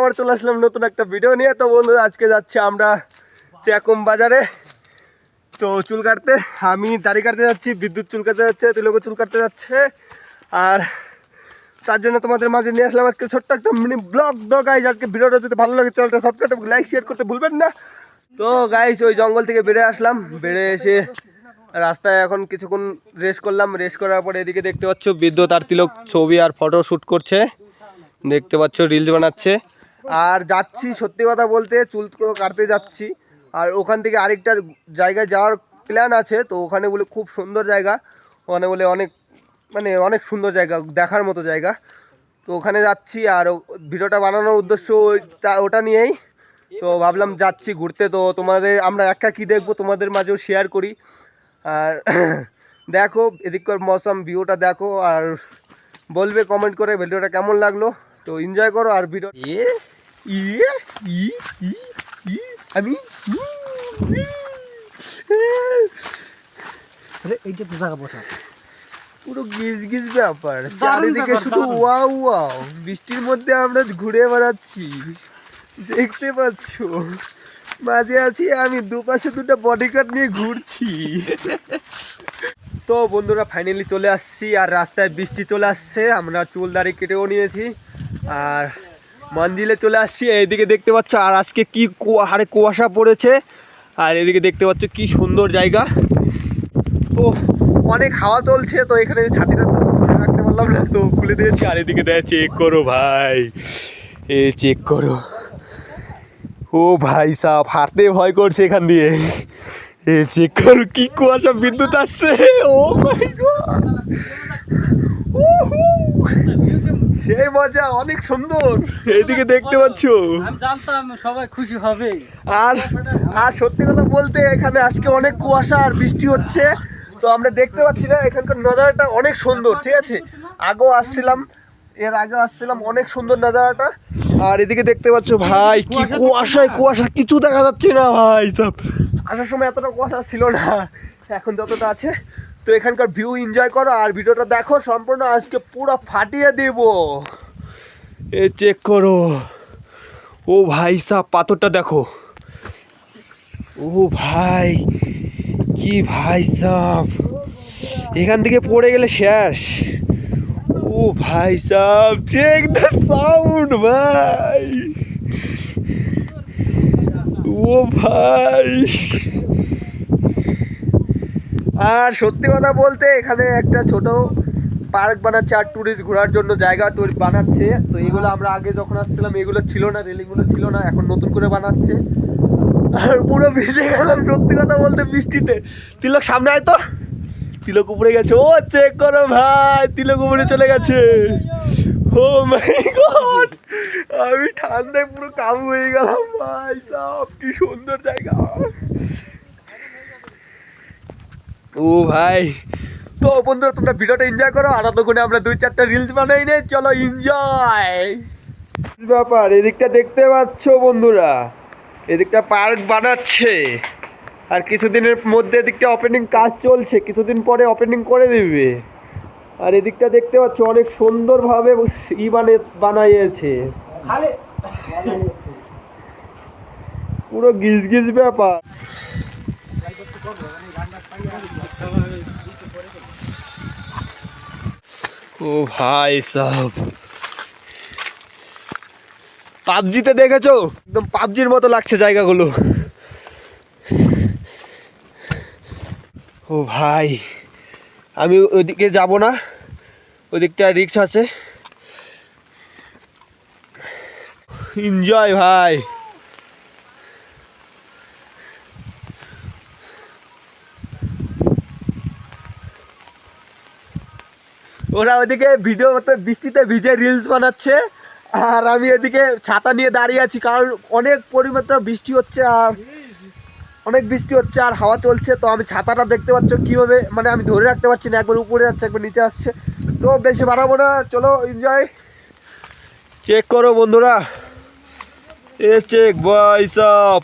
আবার চলে আসলাম নতুন একটা ভিডিও নিয়ে। তো বন্ধুরা আজকে যাচ্ছি আমরা চেকম বাজারে তো চুল কাটতে। আমি দাড়ি কাটতে যাচ্ছি, বিদ্যুৎ চুল কাটতে যাচ্ছে, তিলকও চুল কাটতে যাচ্ছে। আর তার জন্য তোমাদের মাঝে নিয়ে আসলাম আজকে ছোট্ট একটা মিনি ব্লগ। তো গাইজ আজকে ভিডিওটা যদি ভালো লাগে চ্যানেলটা সাবস্ক্রাইব লাইক শেয়ার করতে ভুলবেন না। তো গাইজ ওই জঙ্গল থেকে বেড়ে আসলাম, বেড়ে এসে রাস্তায় এখন কিছুক্ষণ রেস্ট করলাম। রেস্ট করার পরে এদিকে দেখতে পাচ্ছ বিদ্যুৎ আর তিলক ছবি আর ফটো শ্যুট করছে, দেখতে পাচ্ছ রিলস বানাচ্ছে। আর যাচ্ছি সত্যি কথা বলতে চুল কাটতে যাচ্ছি। আর ওখান থেকে আরেকটা জায়গায় যাওয়ার প্ল্যান আছে। তো ওখানে বলে খুব সুন্দর জায়গা, ওখানে বলে অনেক অনেক সুন্দর জায়গা, দেখার মতো জায়গা। তো ওখানে যাচ্ছি আর ভিডিওটা বানানোর উদ্দেশ্য ওটা নিয়েই। তো ভাবলাম যাচ্ছি ঘুরতে, তো তোমাদের আমরা একা কী দেখবো তোমাদের মাঝেও শেয়ার করি। আর দেখো এদিককার মৌসুম ভিউটা দেখো আর বলবে কমেন্ট করে ভিডিওটা কেমন লাগলো। তো এনজয় করো আর ভিডিও আমি এইটা তো জায়গা বসা পুরো গিজ গিজ ব্যাপার, চারিদিকে শুধু ওয়াও ওয়াও। বৃষ্টির মধ্যে আমরা ঘুরে বেড়াচ্ছি, দেখতে পাচ্ছ। মাঝে আছি আমি, দুপাশে দুটো বডিগার্ড নিয়ে ঘুরছি। তো বন্ধুরা ফাইনালি চলে আসছি আর রাস্তায় বৃষ্টি চলে আসছে। আমরা চুল দাড়ি কেটেও নিয়েছি আর মন্দিরে চলে আসছি। এইদিকে দেখতে পাচ্ছ আর আজকে কি হারে কুয়াশা পড়েছে। আর এদিকে দেখতে পাচ্ছ কি সুন্দর জায়গা। তো অনেক হাওয়া চলছে, তো এখানে ছাতিটা ধরে রাখতে পারলাম না, তো খুলে দিয়েছি। আর এদিকে দেখ চেক করো ভাই, এ চেক করো। ও ভাই সাহ হাঁটতে ভয় করছে এখান দিয়ে। এ চেক করো কি কুয়াশা, বিদ্যুৎ আসছে। ও মাই গড, সেই মজা, অনেক সুন্দর। এইদিকে দেখতে পাচ্ছ, আমি জানতাম সবাই খুশি হবে। আর আর সত্যি কথা বলতে এখানে আজকে অনেক কুয়াশা আর বৃষ্টি হচ্ছে, তো আমরা দেখতে পাচ্ছি না। এখানকার নজারাটা অনেক সুন্দর, ঠিক আছে। আগেও আসছিলাম, এর আগে আসছিলাম, অনেক সুন্দর নজারাটা। আর এদিকে দেখতে পাচ্ছ ভাই কি কুয়াশায় কুয়াশা, কিছু দেখা যাচ্ছে না ভাই সব। আসার সময় এতটা কুয়াশা ছিল না, এখন যতটা আছে। তো এখানকার ভিউ এনজয় করো আর ভিডিওটা দেখো সম্পূর্ণ, আজকে পুরো ফাটিয়ে দেব। এ চেক করো, ও ভাই সাহ পাথরটা দেখো। ও ভাই কি ভাই সাহ, এখান থেকে পড়ে গেলে শেষ। ও ভাই সাহ চেক দ্য সাউন্ড ভাই। ও ভাই, আর সত্যি কথা বলতে এখানে একটা ছোট পার্ক বানাচ্ছে আর ট্যুরিস্ট ঘোরার জন্য জায়গা তৈরি বানাচ্ছে। তো এগুলো আমরা আগে যখন আসছিলাম এগুলো ছিল না, রেলিংগুলো ছিল না, এখন নতুন করে বানাচ্ছে। আর পুরো ভিজে গেলাম সত্যি কথা বলতে বৃষ্টিতে। তিলক সামনে আয় তো, তিলক উপরে গেছে। ও চেক করো ভাই, তিলক উপরে চলে গেছে। ও মাই গড, আমি ঠান্ডায় পুরো কাবু হয়ে গেলাম ভাই সব, কি সুন্দর জায়গা। ও ভাই, তো বন্ধুরা তোমরা ভিডিওটা এনজয় করো আর ততক্ষণে আমরা 2-4টা রিলস বানাই নে, চলো এনজয়। ব্যাপার এদিকটা দেখতে পাচ্ছ বন্ধুরা, এদিকটা পার্ক বানাচ্ছে আর কিছুদিনের মধ্যে এদিকটা ওপেনিং কাজ চলছে, কিছুদিন পরে ওপেনিং করে দিবে। আর এদিকটা দেখতে পাচ্ছ অনেক সুন্দরভাবে বানাইয়েছে, পুরো গিজ গিজ ব্যাপার। ও ভাই সাহেব, পাবজিতে দেখেছো একদম পাবজির মতো লাগছে জায়গাগুলো। ও ভাই আমি ওইদিকে যাব না, ওইদিকটা রিস্ক আছে। এনজয় ভাই। ওরা ওইদিকে ভিডিও বৃষ্টিতে ভিজে রিলস বানাচ্ছে আর আমি এদিকে ছাতা নিয়ে দাঁড়িয়ে আছি, কারণ অনেক পরিমাত্রা বৃষ্টি হচ্ছে আর অনেক বৃষ্টি হচ্ছে আর হাওয়া চলছে। তো আমি ছাতাটা দেখতে পাচ্ছ কীভাবে আমি ধরে রাখতে পারছি না, একবার উপরে যাচ্ছে একবার নিচে আসছে। তো বেশি বাড়াবো না, চলো এনজয়। চেক করো বন্ধুরা, এ চেক বয় সব।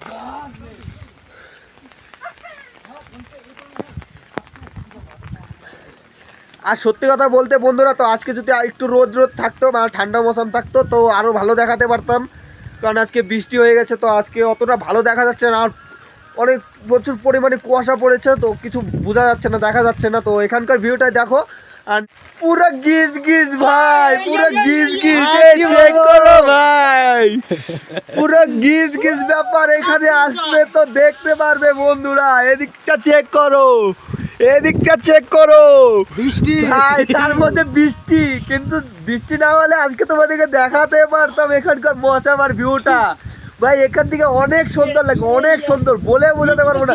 আর সত্যি কথা বলতে বন্ধুরা, তো আজকে যদি একটু রোদ থাকতো ঠান্ডা মৌসুম থাকতো তো আরও ভালো দেখাতে পারতাম। কারণ আজকে বৃষ্টি হয়ে গেছে, তো আজকে অতটা ভালো দেখা যাচ্ছে না, আর অনেক প্রচুর পরিমাণে কুয়াশা পড়েছে, তো কিছু বোঝা যাচ্ছে না, দেখা যাচ্ছে না। তো এখানকার ভিউটাই দেখো, আর পুরো গিজ গিজ ভাই, পুরো গিজ গিজ, চেক করো ভাই, পুরো গিজ গিজ ব্যাপার। এখানে আসলে তো দেখতে পারবে বন্ধুরা, এদিকটা চেক করো, এদিকটা চেক করো, বৃষ্টি ভাই তার মধ্যে বৃষ্টি, কিন্তু বৃষ্টি না হলে আজকে তোমাদেরকে দেখাতে পারতাম এখানকার মজার ভিউটা। ভাই এখান থেকে অনেক সুন্দর লাগে, অনেক সুন্দর, বলে বোঝাতে পারবো না,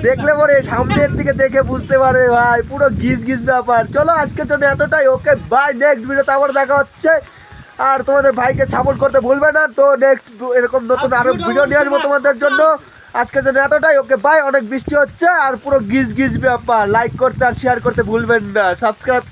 দেখলে পরে সামনের দিকে দেখে বুঝতে পারবে ভাই, পুরো গিজ গিজ ব্যাপার। চলো আজকের জন্য এতটাই, ওকে বাই, নেক্সট ভিডিওতে আবার দেখা হচ্ছে। আর তোমাদের ভাইকে সাপোর্ট করতে ভুলবে না, তো নেক্সট এরকম নতুন আরো ভিডিও নিয়ে আসবো তোমাদের জন্য। আজকের জন্য এতটাই, ওকে বাই। অনেক বৃষ্টি হচ্ছে আর পুরো গিজ গিজ ব্যাপার, লাইক করতে আর শেয়ার করতে ভুলবেন না, সাবস্ক্রাইব